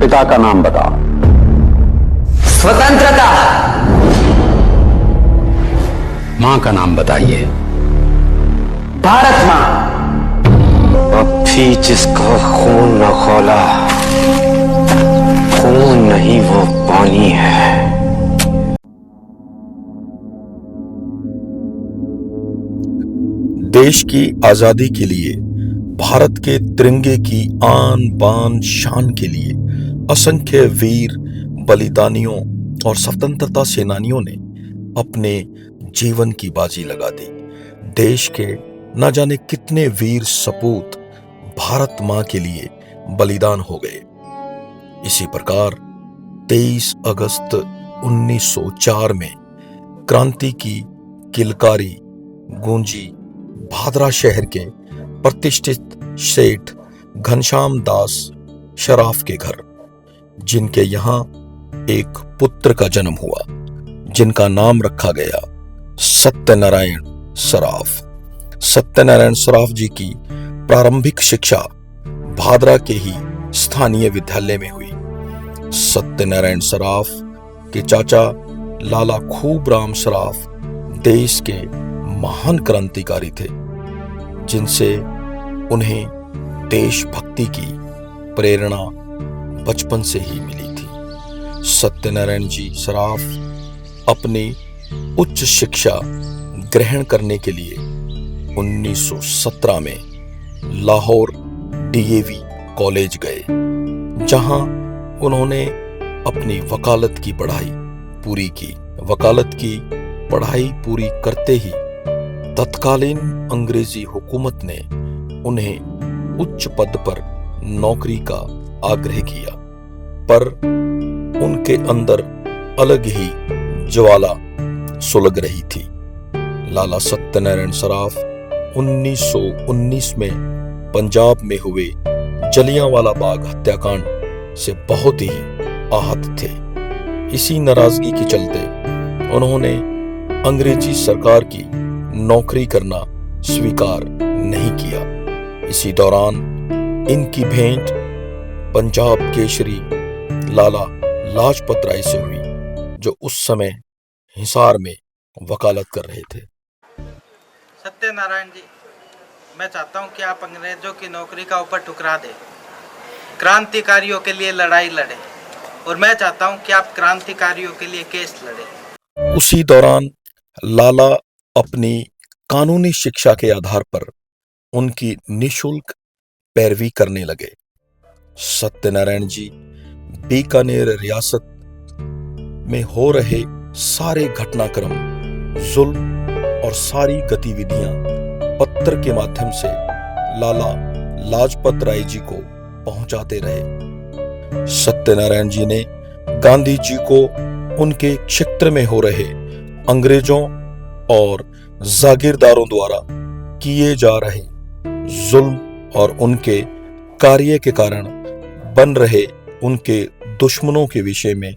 पिता का नाम बता। स्वतंत्रता। मां का नाम बताइए। भारत मां। अब भी जिसका खून न खौला, खून नहीं वो पानी है। देश की आजादी के लिए, भारत के तिरंगे की आन बान शान के लिए असंख्य वीर बलिदानियों और स्वतंत्रता सेनानियों ने अपने जीवन की बाजी लगा दी। देश के न जाने कितने वीर सपूत भारत मां के लिए बलिदान हो गए। इसी प्रकार 23 अगस्त 1904 में क्रांति की किलकारी गूंजी भादरा शहर के प्रतिष्ठित सेठ घनश्याम दास सराफ के घर, जिनके यहाँ एक पुत्र का जन्म हुआ, जिनका नाम रखा गया सत्यनारायण सराफ। सत्यनारायण सराफ जी की प्रारंभिक शिक्षा भादरा के ही स्थानीय विद्यालय में हुई। सत्यनारायण सराफ के चाचा लाला खूबराम सराफ देश के महान क्रांतिकारी थे, जिनसे उन्हें देशभक्ति की प्रेरणा बचपन से ही मिली थी। सत्यनारायण जी सराफ अपनी उच्च शिक्षा ग्रहण करने के लिए 1917 में लाहौर डीएवी कॉलेज गए, जहां उन्होंने अपनी वकालत की पढ़ाई पूरी की। वकालत की पढ़ाई पूरी करते ही तत्कालीन अंग्रेजी हुकूमत ने उन्हें उच्च पद पर नौकरी का आग्रह किया, पर उनके अंदर अलग ही ज्वाला सुलग रही थी। लाला सत्यनारायण सराफ 1919 में पंजाब में हुए जलियांवाला बाग हत्याकांड से बहुत ही आहत थे। इसी नाराजगी के चलते उन्होंने अंग्रेजी सरकार की नौकरी करना स्वीकार नहीं किया। इसी दौरान इनकी भेंट पंजाब केसरी लाला लाजपत राय से हुई, जो उस समय हिसार में वकालत कर रहे थे। सत्यनारायण जी, मैं चाहता हूं कि आप अंग्रेजों की नौकरी का ऊपर ठुकरा दें, क्रांतिकारियों के लिए लड़ाई लड़ें, और मैं चाहता हूं कि आप क्रांतिकारियों के लिए केस लड़ें। उसी दौरान लाला अपनी कानूनी शिक्षा के आधार पर उनकी निशुल्क पैरवी करने लगे। सत्यनारायण जी बीकानेर रियासत में हो रहे सारे घटनाक्रम, जुल्म और सारी गतिविधियां पत्र के माध्यम से लाला लाजपत राय जी को पहुंचाते रहे। सत्यनारायण जी ने गांधी जी को उनके क्षेत्र में हो रहे अंग्रेजों और जागीरदारों द्वारा किए जा रहे जुल्म और उनके कार्य के कारण बन रहे उनके दुश्मनों के विषय में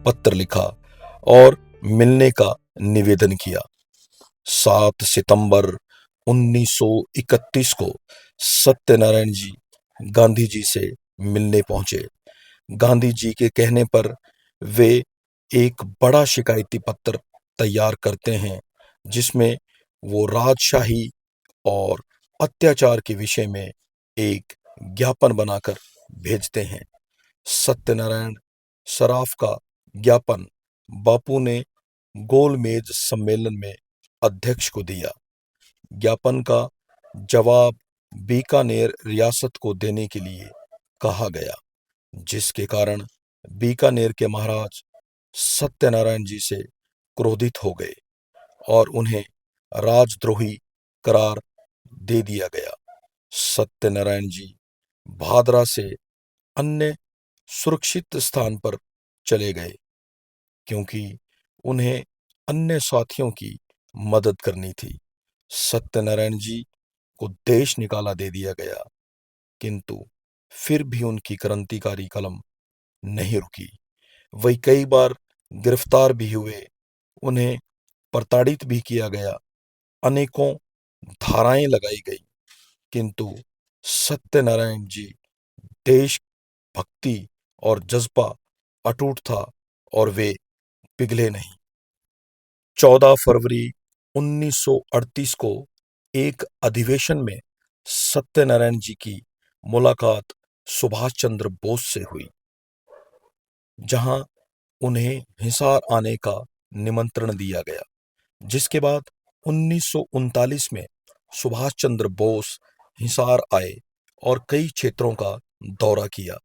पत्र लिखा और मिलने का निवेदन किया। 7 सितंबर 1931 को सत्यनारायण जी गांधी जी से मिलने पहुंचे। गांधी जी के कहने पर वे एक बड़ा शिकायती पत्र तैयार करते हैं, जिसमें वो राजशाही और अत्याचार के विषय में एक ज्ञापन बनाकर भेजते हैं। सत्यनारायण सराफ का ज्ञापन बापू ने गोलमेज सम्मेलन में अध्यक्ष को दिया। ज्ञापन का जवाब बीकानेर रियासत को देने के लिए कहा गया, जिसके कारण बीकानेर के महाराज सत्यनारायण जी से क्रोधित हो गए और उन्हें राजद्रोही करार दे दिया गया। सत्यनारायण जी भादरा से अन्य सुरक्षित स्थान पर चले गए, क्योंकि उन्हें अन्य साथियों की मदद करनी थी। सत्यनारायण जी को देश निकाला दे दिया गया, किंतु फिर भी उनकी क्रांतिकारी कलम नहीं रुकी। वही कई बार गिरफ्तार भी हुए, उन्हें प्रताड़ित भी किया गया, अनेकों धाराएं लगाई गई, किंतु सत्यनारायण जी देश भक्ति और जज्बा अटूट था और वे पिघले नहीं। 14 फरवरी 1938 को एक अधिवेशन में सत्यनारायण जी की मुलाकात सुभाष चंद्र बोस से हुई, जहां उन्हें हिसार आने का निमंत्रण दिया गया, जिसके बाद 1939 में सुभाष चंद्र बोस हिसार आए और कई क्षेत्रों का दौरा किया।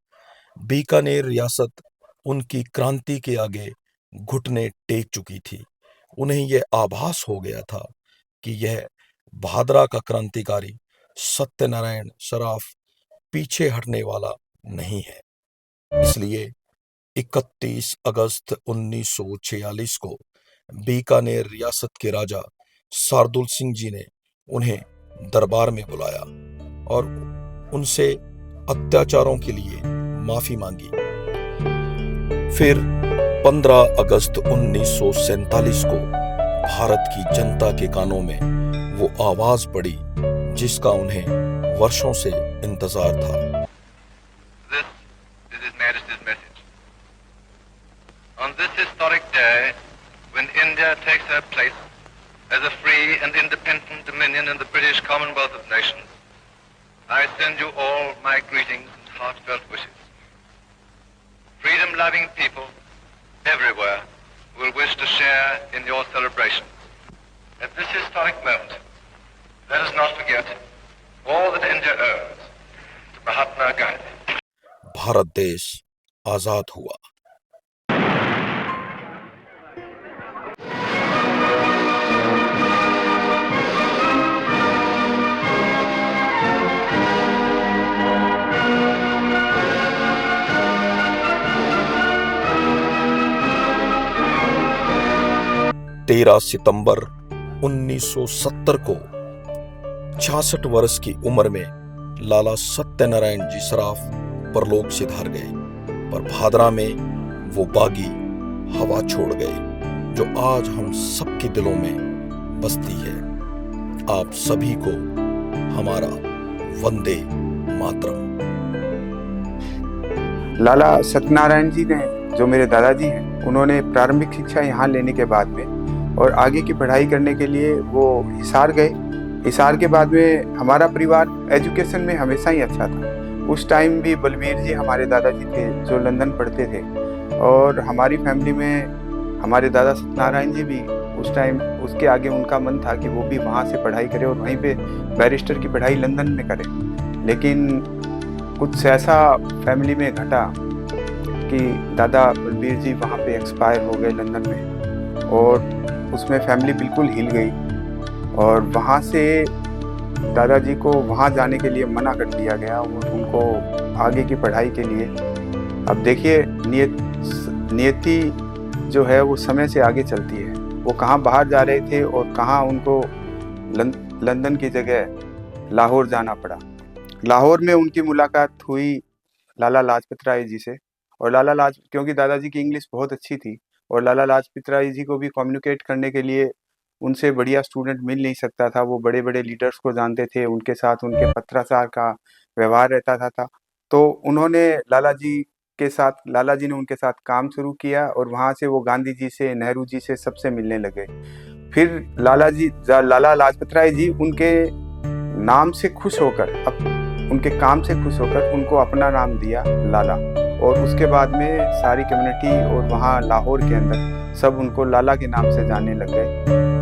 बीकानेर रियासत उनकी क्रांति के आगे घुटने टेक चुकी थी। उन्हें यह आभास हो गया था कि यह भादरा का क्रांतिकारी सत्यनारायण सराफ पीछे हटने वाला नहीं है। इसलिए 31 अगस्त 1946 को बीकानेर रियासत के राजा शार्दुल सिंह जी ने उन्हें दरबार में बुलाया और उनसे अत्याचारों के लिए माफी मांगी। फिर 15 अगस्त 1947 को भारत की जनता के कानों में वो आवाज पड़ी जिसका उन्हें वर्षों से इंतजार था। This is His Majesty's message. On this historic day, when India takes her place as a free and independent dominion in the British Commonwealth of Nations, I send you all my greetings and heartfelt wishes. Freedom-loving people everywhere will wish to share in your celebration. At this historic moment, let us not forget all that India owes to Mahatma Gandhi. Bharat देश आजाद हुआ। तेरह सितंबर 1970 को 66 वर्ष की उम्र में लाला सत्यनारायण जी सराफ परलोक सिधार गए, पर भादरा में वो बागी हवा छोड़ गए जो आज हम सबके दिलों में बसती है। आप सभी को हमारा वंदे मातरम। लाला सत्यनारायण जी ने, जो मेरे दादाजी हैं, उन्होंने प्रारंभिक शिक्षा यहाँ लेने के बाद में और आगे की पढ़ाई करने के लिए वो हिसार गए। हिसार के बाद में हमारा परिवार एजुकेशन में हमेशा ही अच्छा था। उस टाइम भी बलबीर जी हमारे दादाजी थे जो लंदन पढ़ते थे, और हमारी फैमिली में हमारे दादा सत्यनारायण जी भी उस टाइम, उसके आगे उनका मन था कि वो भी वहाँ से पढ़ाई करे और वहीं पे बैरिस्टर की पढ़ाई लंदन में करे। लेकिन कुछ ऐसा फैमिली में घटा कि दादा बलबीर जी वहाँ पे एक्सपायर हो गए लंदन में, और उसमें फैमिली बिल्कुल हिल गई और वहाँ से दादाजी को वहाँ जाने के लिए मना कर दिया गया और उनको आगे की पढ़ाई के लिए। अब देखिए, नियति जो है वो समय से आगे चलती है। वो कहाँ बाहर जा रहे थे और कहाँ उनको लंदन की जगह लाहौर जाना पड़ा। लाहौर में उनकी मुलाकात हुई लाला लाजपत राय जी से, और क्योंकि दादाजी की इंग्लिश बहुत अच्छी थी और लाला लाजपत राय जी को भी कम्युनिकेट करने के लिए उनसे बढ़िया स्टूडेंट मिल नहीं सकता था। वो बड़े बड़े लीडर्स को जानते थे, उनके साथ उनके पत्राचार का व्यवहार रहता था। तो उन्होंने लाला जी ने उनके साथ काम शुरू किया और वहाँ से वो गांधी जी से, नेहरू जी से सबसे मिलने लगे। फिर लाला लाजपत राय जी उनके नाम से खुश होकर, उनके काम से खुश होकर उनको अपना नाम दिया लाला, और उसके बाद में सारी कम्युनिटी और वहाँ लाहौर के अंदर सब उनको लाला के नाम से जानने लग गए।